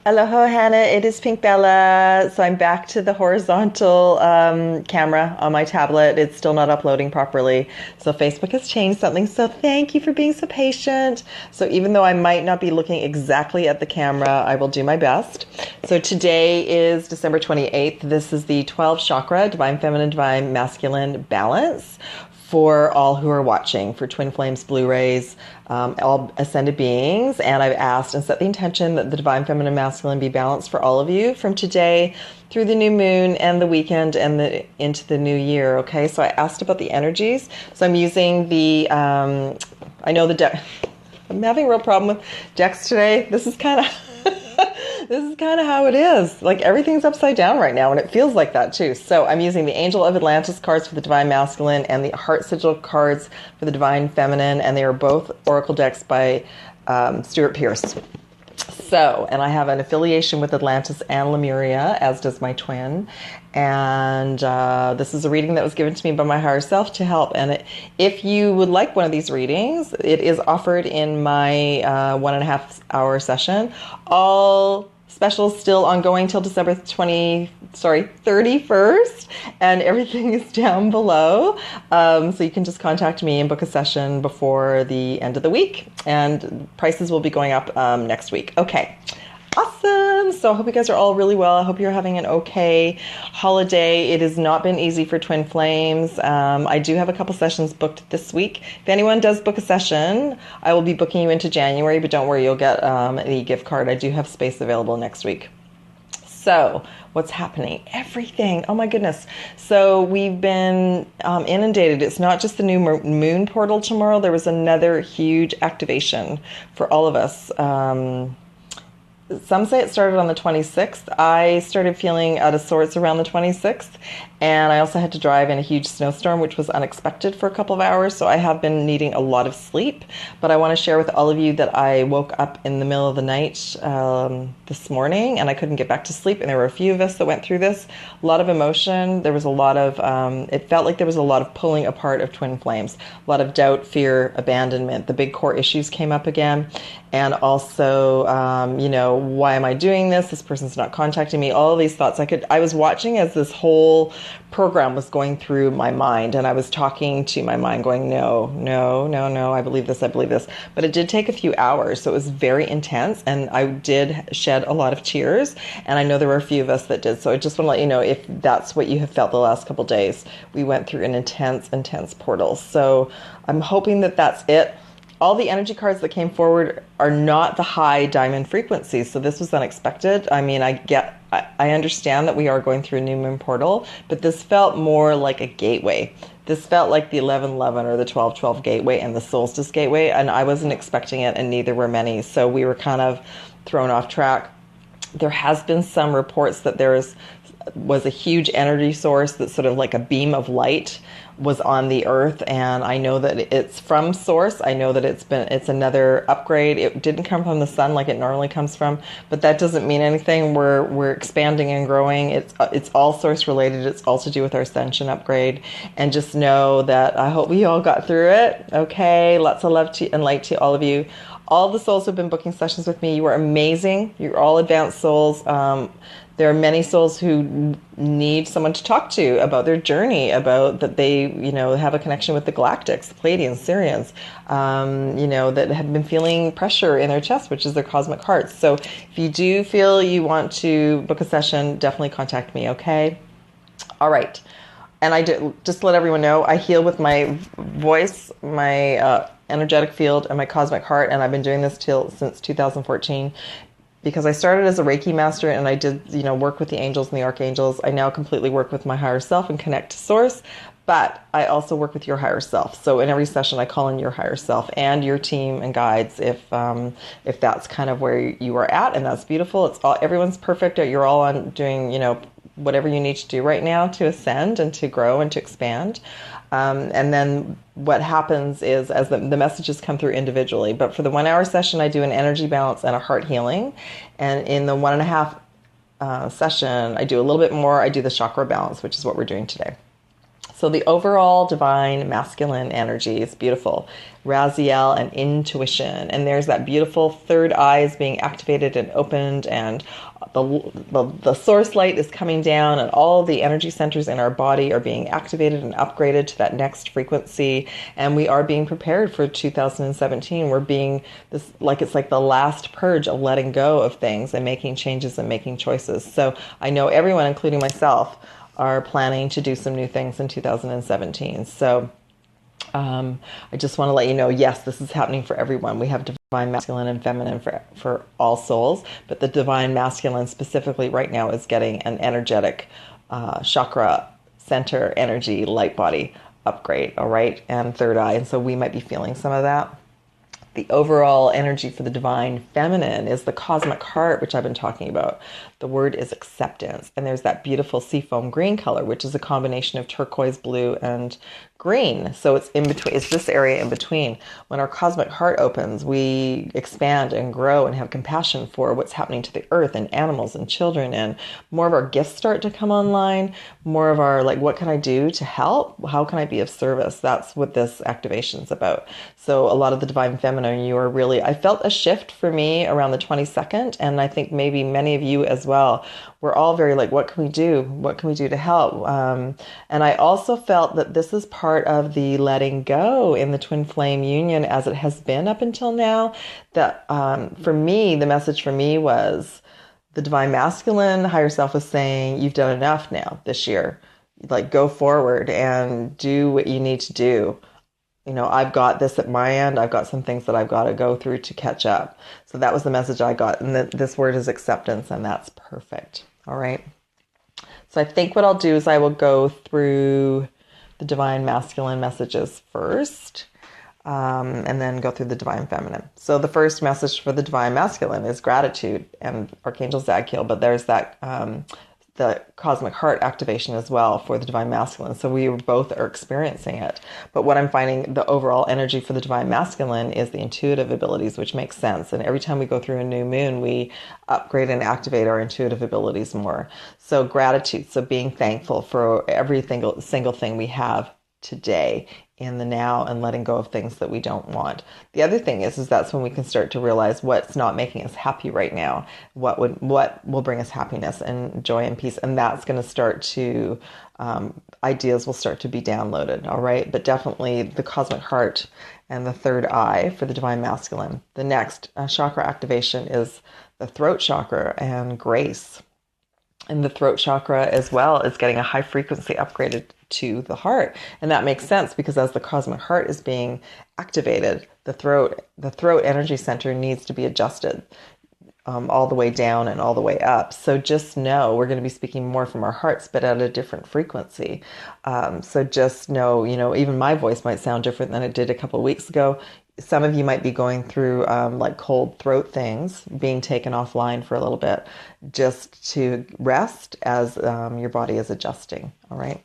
Aloha, Hannah. It is Pink Bella. So I'm back to the horizontal camera on my tablet. It's still not uploading properly. So Facebook has changed something. So thank you for being so patient. So even though I might not be looking exactly at the camera, I will do my best. So today is December 28th. This is the 12 Chakra, Divine Feminine, Divine Masculine balance for all who are watching, for Twin Flames Blu-rays, all ascended beings. And I've asked and set the intention that the Divine Feminine Masculine be balanced for all of you from today through the new moon and the weekend and into the new year. Okay, so I asked about the energies. So I'm using the, I know the deck. I'm having a real problem with decks today. This is kind of... This is kind of how it is. Like everything's upside down right now, and it feels like that too. So I'm using the Angel of Atlantis cards for the Divine Masculine and the Heart Sigil cards for the Divine Feminine, and they are both oracle decks by Stuart Pearce. So, and I have an affiliation with Atlantis and Lemuria, as does my twin. And this is a reading that was given to me by my higher self to help. And if you would like one of these readings, it is offered in my 1.5 hour session. All specials still ongoing till December 31st, and everything is down below. So you can just contact me and book a session before the end of the week, and prices will be going up next week. Okay. Awesome. So I hope you guys are all really well. I hope you're having an okay holiday. It has not been easy for Twin Flames. I do have a couple sessions booked this week. If anyone does book a session, I will be booking you into January, but don't worry, you'll get the gift card. I do have space available next week. So what's happening? Everything. Oh my goodness. So we've been inundated. It's not just the new moon portal tomorrow. There was another huge activation for all of us. Some say it started on the 26th. I started feeling out of sorts around the 26th, and I also had to drive in a huge snowstorm, which was unexpected for a couple of hours, so I have been needing a lot of sleep. But I want to share with all of you that I woke up in the middle of the night this morning, and I couldn't get back to sleep, and there were a few of us that went through this. A lot of emotion. There was a lot of, it felt like there was a lot of pulling apart of Twin Flames, a lot of doubt, fear, abandonment. The big core issues came up again, and also, why am I doing this? This person's not contacting me. All of these thoughts I was watching as this whole program was going through my mind, and I was talking to my mind going, no, I believe this. But it did take a few hours. So it was very intense, and I did shed a lot of tears, and I know there were a few of us that did. So I just want to let you know if that's what you have felt the last couple of days. We went through an intense portal. So I'm hoping that that's it. All the energy cards that came forward are not the high diamond frequencies, so this was unexpected. I mean, I understand that we are going through a new moon portal, but this felt more like a gateway. This felt like the 1111 or the 1212 gateway and the solstice gateway, and I wasn't expecting it, and neither were many, so we were kind of thrown off track. There has been some reports that there was a huge energy source that's sort of like a beam of light was on the earth, and I know that it's from source. I know that it's another upgrade. It didn't come from the sun like it normally comes from, but that doesn't mean anything. We're expanding and growing. It's all source related. It's all to do with our Ascension upgrade, and just know that I hope we all got through it. Okay, lots of love and light to all of you. All the souls who have been booking sessions with me, you are amazing. You're all advanced souls. There are many souls who need someone to talk to about their journey, about that they, have a connection with the Galactics, the Pleiadians, Sirians, that have been feeling pressure in their chest, which is their cosmic hearts. So if you do feel you want to book a session, definitely contact me, okay? All right. And I did just let everyone know, I heal with my voice, my energetic field, and my cosmic heart, and I've been doing this since 2014. Because I started as a Reiki master, and I did, work with the angels and the archangels. I now completely work with my higher self and connect to source, but I also work with your higher self. So in every session, I call in your higher self and your team and guides if that's kind of where you are at, and that's beautiful. Everyone's perfect. You're all on doing, whatever you need to do right now to ascend and to grow and to expand. And then what happens is as the messages come through individually. But for the 1 hour session, I do an energy balance and a heart healing. And in the 1.5 session, I do a little bit more. I do the chakra balance, which is what we're doing today. So the overall divine masculine energy is beautiful. Raziel and intuition. And there's that beautiful third eye is being activated and opened, and the source light is coming down, and all the energy centers in our body are being activated and upgraded to that next frequency. And we are being prepared for 2017. We're being this, like, it's like the last purge of letting go of things and making changes and making choices. So I know everyone, including myself, are planning to do some new things in 2017. So I just want to let you know, yes, this is happening for everyone. We have divine masculine and feminine for all souls, but the divine masculine specifically right now is getting an energetic chakra center energy light body upgrade, all right, and third eye. And so we might be feeling some of that. The overall energy for the divine feminine is the cosmic heart, which I've been talking about. The word is acceptance. And there's that beautiful seafoam green color, which is a combination of turquoise, blue, and green. So it's in between. It's this area in between. When our cosmic heart opens, we expand and grow and have compassion for what's happening to the earth and animals and children, and more of our gifts start to come online. More of our, like, what can I do to help? How can I be of service? That's what this activation is about. So a lot of the divine feminine, you are really, I felt a shift for me around the 22nd, and I think maybe many of you as well. We're all very like, what can we do? What can we do to help? And I also felt that this is part of the letting go in the twin flame union, as it has been up until now. That for me, the message for me was the divine masculine higher self was saying, you've done enough now this year. Like, go forward and do what you need to do. You know, I've got this at my end. I've got some things that I've got to go through to catch up. So that was the message I got. And this word is acceptance, and that's perfect. All right. So I think what I'll do is I will go through the divine masculine messages first, and then go through the divine feminine. So the first message for the divine masculine is gratitude and Archangel Zadkiel, but there's that the cosmic heart activation as well for the divine masculine. So we both are experiencing it. But what I'm finding, the overall energy for the divine masculine is the intuitive abilities, which makes sense. And every time we go through a new moon, we upgrade and activate our intuitive abilities more. So gratitude, so being thankful for every single thing we have today in the now, and letting go of things that we don't want. The other thing is that's when we can start to realize what's not making us happy right now, what will bring us happiness and joy and peace. And that's going to start to, ideas will start to be downloaded. All right. But definitely the cosmic heart and the third eye for the divine masculine. The next chakra activation is the throat chakra and grace. And the throat chakra as well is getting a high frequency upgraded to the heart. And that makes sense, because as the cosmic heart is being activated, the throat energy center needs to be adjusted all the way down and all the way up. So just know we're going to be speaking more from our hearts, but at a different frequency. So just know, even my voice might sound different than it did a couple of weeks ago. Some of you might be going through like cold throat things, being taken offline for a little bit just to rest as your body is adjusting. All right.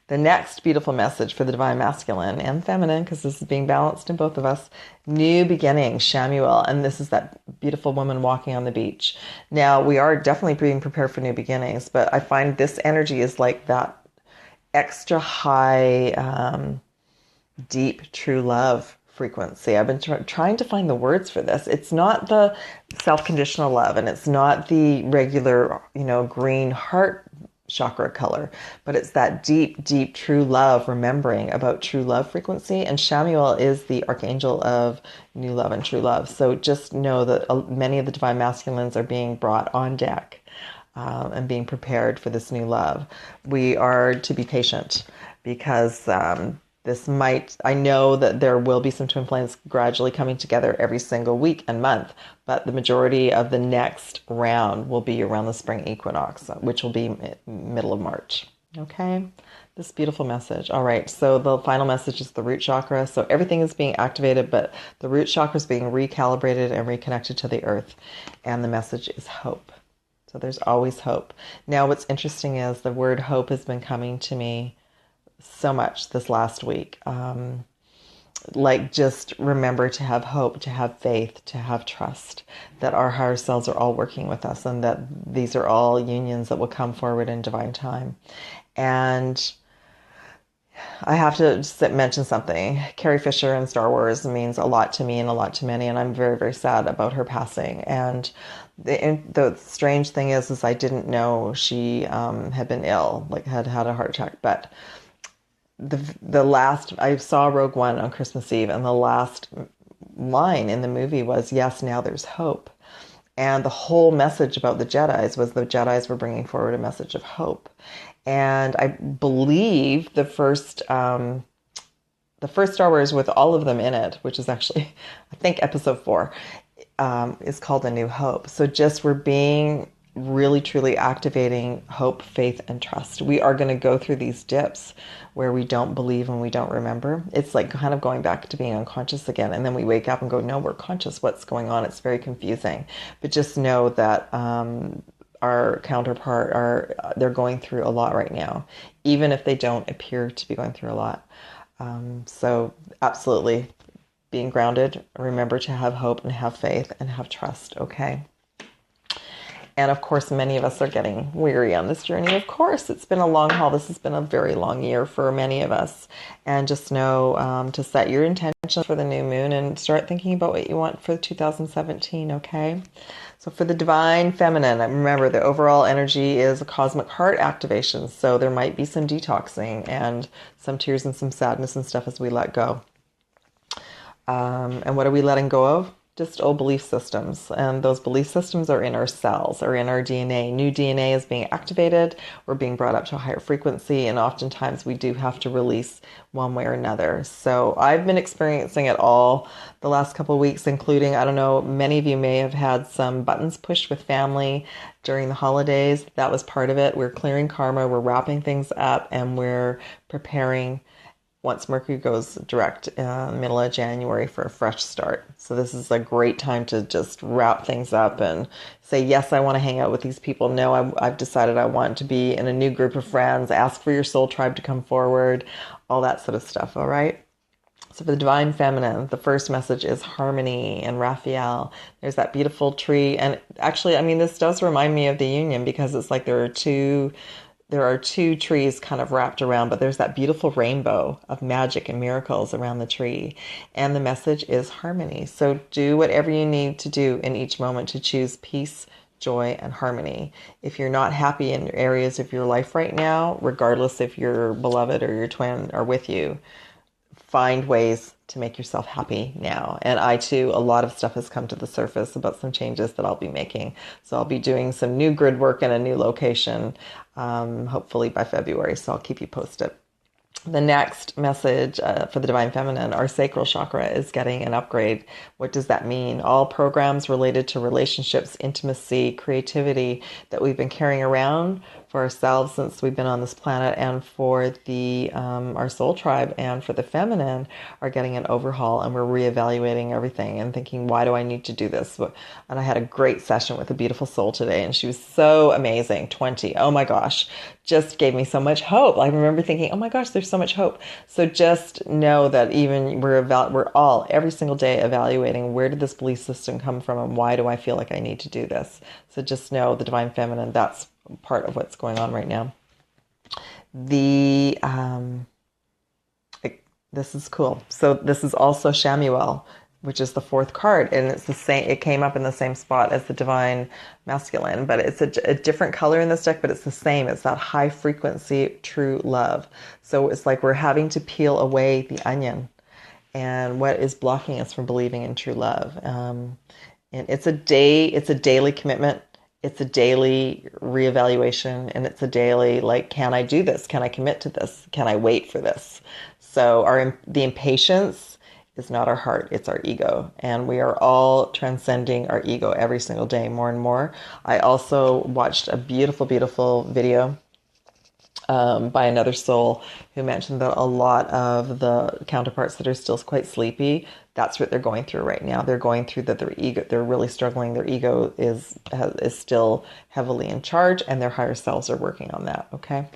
The next beautiful message for the divine masculine and feminine, because this is being balanced in both of us, new beginning, Shamuel. And this is that beautiful woman walking on the beach. Now, we are definitely being prepared for new beginnings, but I find this energy is like that extra high, deep, true love frequency. I've been trying to find the words for this. It's not the self-conditional love, and it's not the regular, green heart chakra color, but it's that deep, deep, true love, remembering about true love frequency. And Shamuel is the archangel of new love and true love. So just know that many of the divine masculines are being brought on deck and being prepared for this new love. We are to be patient, because I know that there will be some twin flames gradually coming together every single week and month, but the majority of the next round will be around the spring equinox, which will be middle of March. Okay, this beautiful message. All right, so the final message is the root chakra. So everything is being activated, but the root chakra is being recalibrated and reconnected to the earth. And the message is hope. So there's always hope. Now, what's interesting is the word hope has been coming to me so much this last week. Like, just remember to have hope, to have faith, to have trust that our higher selves are all working with us, and that these are all unions that will come forward in divine time. And I have to just mention something. Carrie Fisher in Star Wars means a lot to me and a lot to many, and I'm very, very sad about her passing. And the strange thing is I didn't know she had been ill, like had a heart attack. But the last I saw Rogue One on Christmas Eve, and the last line in the movie was, "Yes, now there's hope." And the whole message about the Jedis was the Jedis were bringing forward a message of hope. And I believe the first Star Wars with all of them in it, which is actually, I think, episode 4, is called A New Hope. So just we're being really, truly activating hope, faith, and trust. We are going to go through these dips where we don't believe and we don't remember. It's like kind of going back to being unconscious again. And then we wake up and go, no, we're conscious. What's going on? It's very confusing. But just know that our counterpart they're going through a lot right now, even if they don't appear to be going through a lot. So absolutely being grounded, remember to have hope and have faith and have trust. Okay. And of course, many of us are getting weary on this journey. Of course, it's been a long haul. This has been a very long year for many of us. And just know to set your intentions for the new moon and start thinking about what you want for 2017, okay? So for the Divine Feminine, remember the overall energy is a cosmic heart activation. So there might be some detoxing and some tears and some sadness and stuff as we let go. And what are we letting go of? Just old belief systems. And those belief systems are in our cells, or in our DNA. New DNA is being activated. We're being brought up to a higher frequency. And oftentimes we do have to release one way or another. So I've been experiencing it all the last couple of weeks, including, I don't know, many of you may have had some buttons pushed with family during the holidays. That was part of it. We're clearing karma. We're wrapping things up, and we're preparing once Mercury goes direct middle of January for a fresh start. So this is a great time to just wrap things up and say, yes, I want to hang out with these people. No, I've decided I want to be in a new group of friends. Ask for your soul tribe to come forward, all that sort of stuff, all right? So for the Divine Feminine, the first message is harmony and Raphael. There's that beautiful tree. And actually, I mean, this does remind me of the union, because it's like there are two trees kind of wrapped around, but there's that beautiful rainbow of magic and miracles around the tree. And the message is harmony. So do whatever you need to do in each moment to choose peace, joy, and harmony. If you're not happy in areas of your life right now, regardless if your beloved or your twin are with you, find ways to make yourself happy now. And I too, a lot of stuff has come to the surface about some changes that I'll be making. So I'll be doing some new grid work in a new location, hopefully by February. So I'll keep you posted. The next message for the Divine Feminine, our sacral chakra is getting an upgrade. What does that mean? All programs related to relationships, intimacy, creativity that we've been carrying around for ourselves since we've been on this planet, and for the our soul tribe and for the feminine, are getting an overhaul, and we're reevaluating everything and thinking, why do I need to do this? And I had a great session with a beautiful soul today, and she was so amazing. 20. Oh my gosh. Just gave me so much hope. I remember thinking, oh my gosh, there's so much hope. So just know that even we're all every single day evaluating, where did this belief system come from and why do I feel like I need to do this? So just know the Divine Feminine, that's part of what's going on right now. This is cool. So this is also Shamuel, which is the 4th card, and it's the same. It came up in the same spot as the Divine Masculine, but it's a different color in this deck, but it's the same. It's that high frequency true love. So it's like we're having to peel away the onion and what is blocking us from believing in true love. And it's a daily commitment. It's a daily reevaluation, and it's a daily, like, can I do this? Can I commit to this? Can I wait for this? So the impatience is not our heart, it's our ego. And we are all transcending our ego every single day more and more. I also watched a beautiful, beautiful video by another soul who mentioned that a lot of the counterparts that are still quite sleepy, that's what they're going through right now. They're going through that their ego, they're really struggling. Their ego is still heavily in charge, and their higher selves are working on that, okay?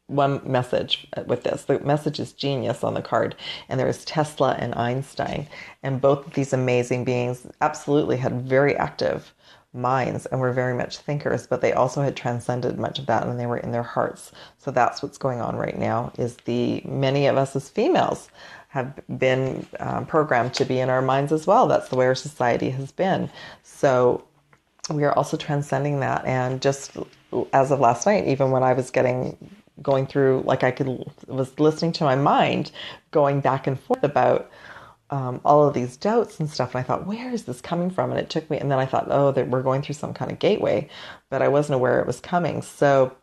One message with this. The message is genius on the card. And there is Tesla and Einstein. And both of these amazing beings absolutely had very active minds and were very much thinkers, but they also had transcended much of that and they were in their hearts. So that's what's going on right now, is many of us as females have been programmed to be in our minds as well. That's the way our society has been. So we are also transcending that. And just as of last night, even when I was going through, like was listening to my mind going back and forth about all of these doubts and stuff. And I thought, where is this coming from? And it took me, and then I thought, oh, that we're going through some kind of gateway, but I wasn't aware it was coming. So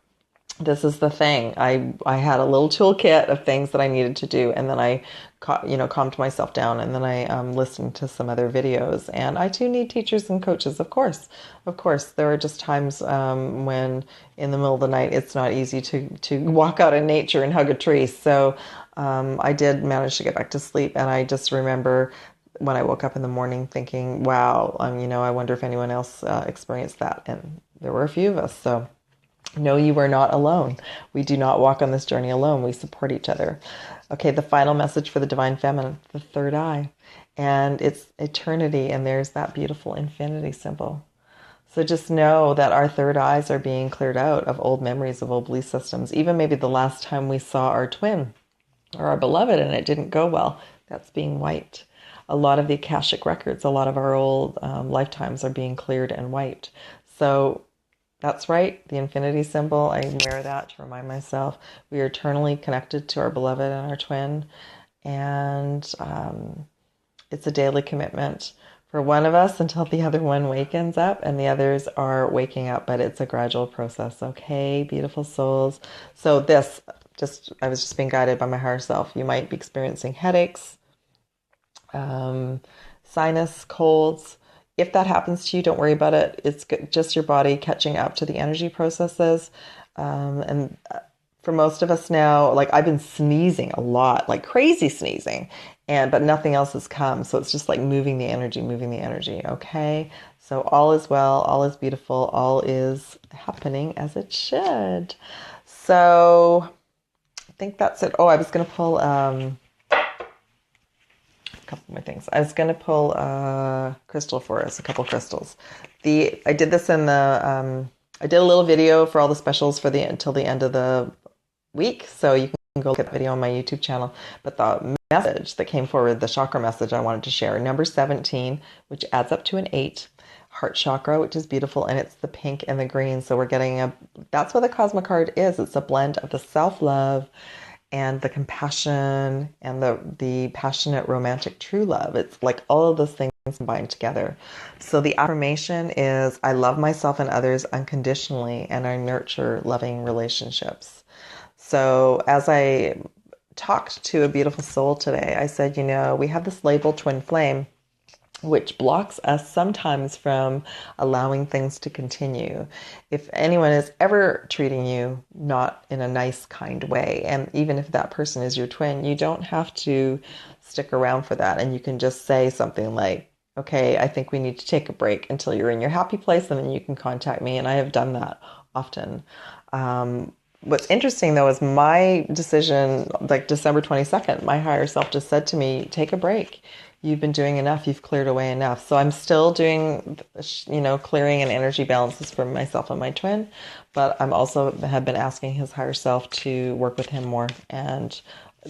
this is the thing. I had a little toolkit of things that I needed to do, and then I calmed myself down, and then I listened to some other videos. And I too need teachers and coaches, of course. Of course, there are just times when in the middle of the night it's not easy to walk out in nature and hug a tree. So I did manage to get back to sleep, and I just remember when I woke up in the morning thinking, wow, I wonder if anyone else experienced that. And there were a few of us. So no, you are not alone. We do not walk on this journey alone. We support each other. Okay, the final message for the Divine Feminine, the third eye. And it's eternity, and there's that beautiful infinity symbol. So just know that our third eyes are being cleared out of old memories, of old belief systems. Even maybe the last time we saw our twin or our beloved and it didn't go well, that's being wiped. A lot of the Akashic records, a lot of our old lifetimes are being cleared and wiped. So that's right, the infinity symbol. I wear that to remind myself we are eternally connected to our beloved and our twin. And it's a daily commitment for one of us until the other one wakens up, and the others are waking up, but it's a gradual process. Okay, beautiful souls. So I was just being guided by my higher self. You might be experiencing headaches, sinus, colds. If that happens to you, don't worry about it. It's just your body catching up to the energy processes. And for most of us now, like I've been sneezing a lot, like crazy sneezing, but nothing else has come. So it's just like moving the energy. Okay. So all is well, all is beautiful, all is happening as it should. So I think that's it. Oh, I was going to pull couple more things. I was going to pull a crystal for us, a couple crystals. I did this in I did a little video for all the specials until the end of the week, so you can go look at the video on my YouTube channel. But the message that came forward, the chakra message I wanted to share, number 17, which adds up to an 8, heart chakra, which is beautiful, and it's the pink and the green. So we're getting that's what the cosmic card is. It's a blend of the self-love and the compassion and the passionate romantic true love. It's like all of those things combined together. So the affirmation is, I love myself and others unconditionally, and I nurture loving relationships. So as I talked to a beautiful soul today, I said, we have this label twin flame, which blocks us sometimes from allowing things to continue. If anyone is ever treating you not in a nice, kind way, and even if that person is your twin, you don't have to stick around for that. And you can just say something like, okay, I think we need to take a break until you're in your happy place, and then you can contact me. And I have done that often. What's interesting, though, is my decision, like December 22nd, my higher self just said to me, take a break. You've been doing enough. You've cleared away enough. So I'm still doing, clearing and energy balances for myself and my twin, but I'm also have been asking his higher self to work with him more, and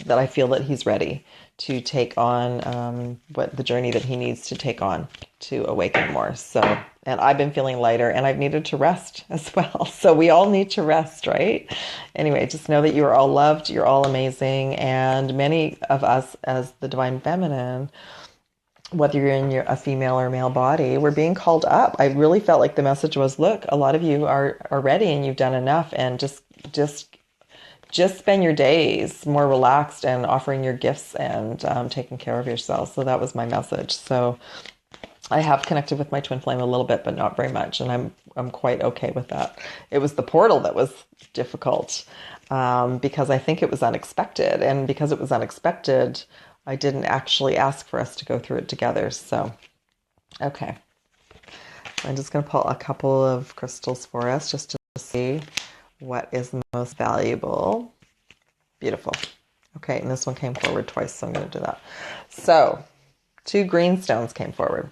that I feel that he's ready to take on what the journey that he needs to take on to awaken more. So, and I've been feeling lighter, and I've needed to rest as well. So we all need to rest, right? Anyway, just know that you are all loved. You're all amazing. And many of us as the Divine Feminine, whether you're in a female or male body, we're being called up. I really felt like the message was, look, a lot of you are ready and you've done enough, and just spend your days more relaxed and offering your gifts and taking care of yourself. So that was my message. So I have connected with my twin flame a little bit, but not very much. And I'm quite okay with that. It was the portal that was difficult because I think it was unexpected. And because it was unexpected, I didn't actually ask for us to go through it together. So, okay. I'm just going to pull a couple of crystals for us just to see what is most valuable. Beautiful. Okay, and this one came forward twice, so I'm going to do that. So, 2 green stones came forward.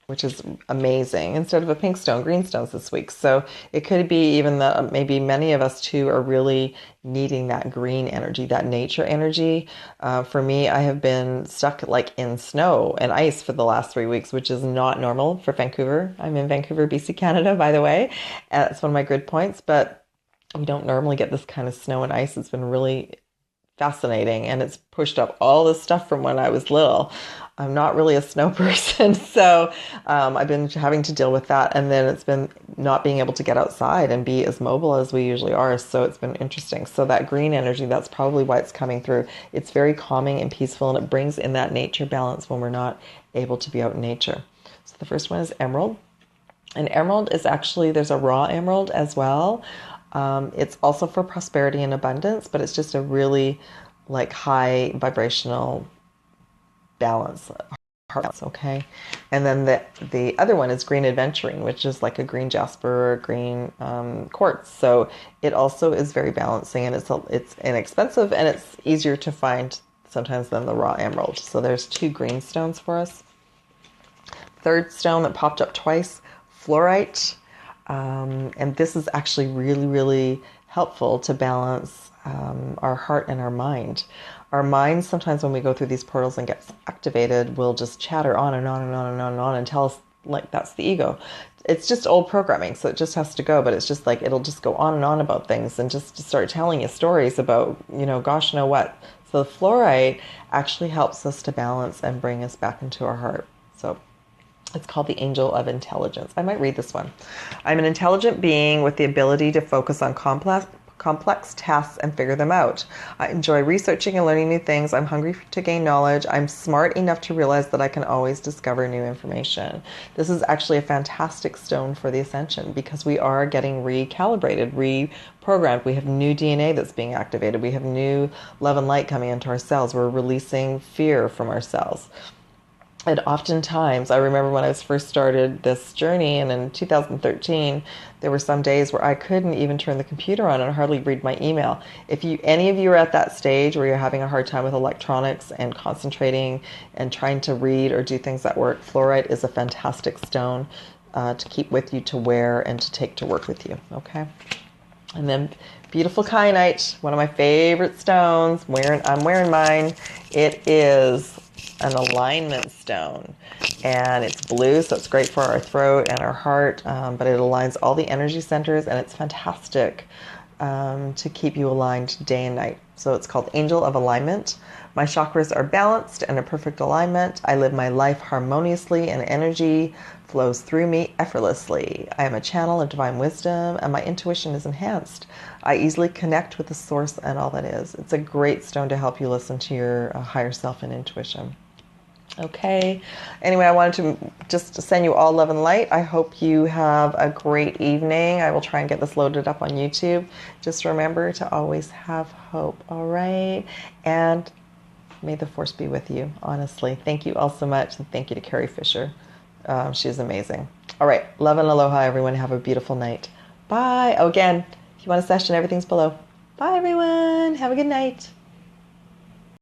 which is amazing, instead of a pink stone, green stones this week. So it could be even that maybe many of us too are really needing that green energy, that nature energy. For me, I have been stuck like in snow and ice for the last 3 weeks, which is not normal for Vancouver. I'm in Vancouver, BC, Canada, by the way. That's one of my grid points, but we don't normally get this kind of snow and ice. It's been really fascinating, and it's pushed up all this stuff from when I was little. I'm not really a snow person, so I've been having to deal with that, and then it's been not being able to get outside and be as mobile as we usually are, so it's been interesting. So that green energy, that's probably why it's coming through. It's very calming and peaceful, and it brings in that nature balance when we're not able to be out in nature. So the first one is emerald, and emerald is actually, there's a raw emerald as well. It's also for prosperity and abundance, but it's just a really like high vibrational balance, okay? And then the other one is green adventuring, which is like a green jasper or green quartz. So it also is very balancing, and it's inexpensive, and it's easier to find sometimes than the raw emerald. So there's 2 green stones for us. Third stone that popped up twice, fluorite. And this is actually really, really helpful to balance our heart and our mind. Our minds, sometimes when we go through these portals and get activated, will just chatter on and on and on and on and on and tell us like that's the ego. It's just old programming, so it just has to go. But it's just like it'll just go on and on about things and just start telling you stories about, gosh, know what. So the fluorite actually helps us to balance and bring us back into our heart. So it's called the Angel of Intelligence. I might read this one. I'm an intelligent being with the ability to focus on complex tasks and figure them out. I enjoy researching and learning new things. I'm hungry to gain knowledge. I'm smart enough to realize that I can always discover new information. This is actually a fantastic stone for the Ascension because we are getting recalibrated, reprogrammed. We have new DNA that's being activated. We have new love and light coming into our cells. We're releasing fear from our cells. And oftentimes, I remember when I first started this journey, and in 2013, there were some days where I couldn't even turn the computer on and hardly read my email. If any of you are at that stage where you're having a hard time with electronics and concentrating and trying to read or do things at work, fluorite is a fantastic stone to keep with you, to wear, and to take to work with you, okay? And then beautiful kyanite, one of my favorite stones. I'm wearing mine. It is an alignment stone, and it's blue, so it's great for our throat and our heart, but it aligns all the energy centers, and it's fantastic to keep you aligned day and night. So it's called Angel of Alignment. My chakras are balanced and in perfect alignment. I live my life harmoniously, and energy flows through me effortlessly. I am a channel of divine wisdom, and my intuition is enhanced. I easily connect with the source and all that is. It's a great stone to help you listen to your higher self and intuition. Okay. Anyway, I wanted to just send you all love and light. I hope you have a great evening. I will try and get this loaded up on YouTube. Just remember to always have hope. All right. And may the force be with you, honestly. Thank you all so much. And thank you to Carrie Fisher. She's amazing. All right. Love and aloha, everyone. Have a beautiful night. Bye. Oh, again, if you want a session, everything's below. Bye, everyone. Have a good night.